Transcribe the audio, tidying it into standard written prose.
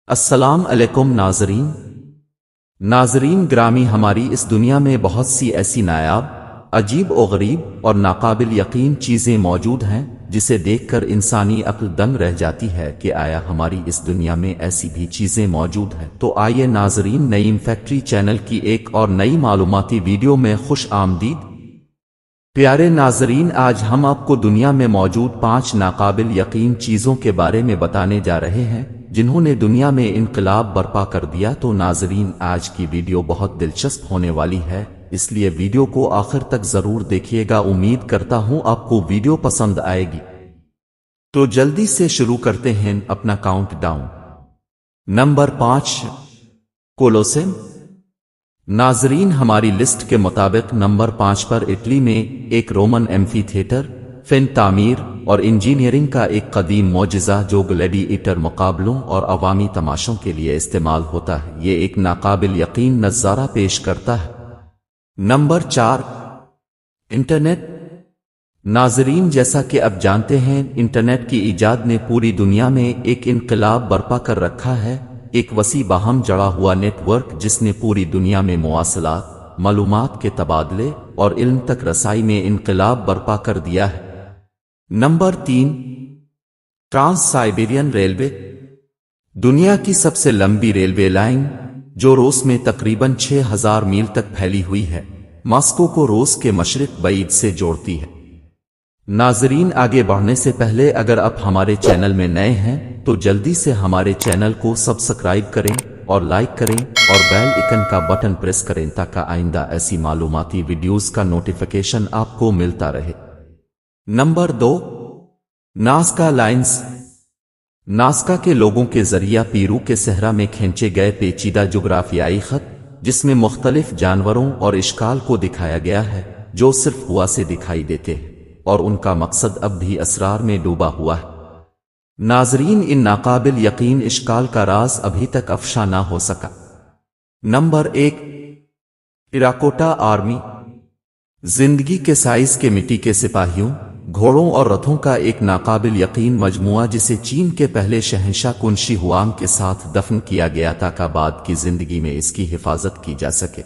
السلام علیکم ناظرین گرامی، ہماری اس دنیا میں بہت سی ایسی نایاب، عجیب و غریب اور ناقابل یقین چیزیں موجود ہیں جسے دیکھ کر انسانی عقل دنگ رہ جاتی ہے کہ آیا ہماری اس دنیا میں ایسی بھی چیزیں موجود ہیں۔ تو آئیے ناظرین، نعیم فیکٹری چینل کی ایک اور نئی معلوماتی ویڈیو میں خوش آمدید۔ پیارے ناظرین، آج ہم آپ کو دنیا میں موجود 5 ناقابل یقین چیزوں کے بارے میں بتانے جا رہے ہیں جنہوں نے دنیا میں انقلاب برپا کر دیا۔ تو ناظرین، آج کی ویڈیو بہت دلچسپ ہونے والی ہے، اس لیے ویڈیو کو آخر تک ضرور دیکھیے گا۔ امید کرتا ہوں آپ کو ویڈیو پسند آئے گی۔ تو جلدی سے شروع کرتے ہیں اپنا کاؤنٹ ڈاؤن۔ نمبر 5، کولوسیم۔ ناظرین، ہماری لسٹ کے مطابق نمبر 5 پر اٹلی میں ایک رومن ایمفی تھیٹر، فن تعمیر اور انجینئرنگ کا ایک قدیم معجزہ جو گلیڈی ایٹر مقابلوں اور عوامی تماشوں کے لیے استعمال ہوتا ہے، یہ ایک ناقابل یقین نظارہ پیش کرتا ہے۔ Number 4، internet. ناظرین، جیسا کہ اب جانتے ہیں، انٹرنیٹ کی ایجاد نے پوری دنیا میں ایک انقلاب برپا کر رکھا ہے، ایک وسیع باہم جڑا ہوا نیٹ ورک جس نے پوری دنیا میں مواصلات، معلومات کے تبادلے اور علم تک رسائی میں انقلاب برپا کر دیا ہے۔ Number 3، trans Siberian railway. دنیا کی سب سے لمبی ریلوے لائن جو روس میں تقریباً 6000 میل تک پھیلی ہوئی ہے، ماسکو کو روس کے مشرق بعید سے جوڑتی ہے۔ ناظرین، آگے بڑھنے سے پہلے اگر آپ ہمارے چینل میں نئے ہیں تو جلدی سے ہمارے چینل کو سبسکرائب کریں اور لائک کریں اور بیل آئکن کا بٹن پریس کریں تاکہ آئندہ ایسی معلوماتی ویڈیوز کا نوٹیفیکیشن آپ کو ملتا رہے۔ Number 2، Nazca lines. نازکا کے لوگوں کے ذریعہ پیرو کے صحرا میں کھینچے گئے پیچیدہ جغرافیائی خط، جس میں مختلف جانوروں اور اشکال کو دکھایا گیا ہے جو صرف ہوا سے دکھائی دیتے ہیں، اور ان کا مقصد اب بھی اسرار میں ڈوبا ہوا ہے۔ ناظرین، ان ناقابل یقین اشکال کا راز ابھی تک افشا نہ ہو سکا۔ Number 1، terracotta army. زندگی کے سائز کے مٹی کے سپاہیوں، گھوڑوں اور رتھوں کا ایک ناقابل یقین مجموعہ جسے چین کے پہلے شہنشاہ کنشی ہوانگ کے ساتھ دفن کیا گیا تاکہ بعد کی زندگی میں اس کی حفاظت کی جا سکے۔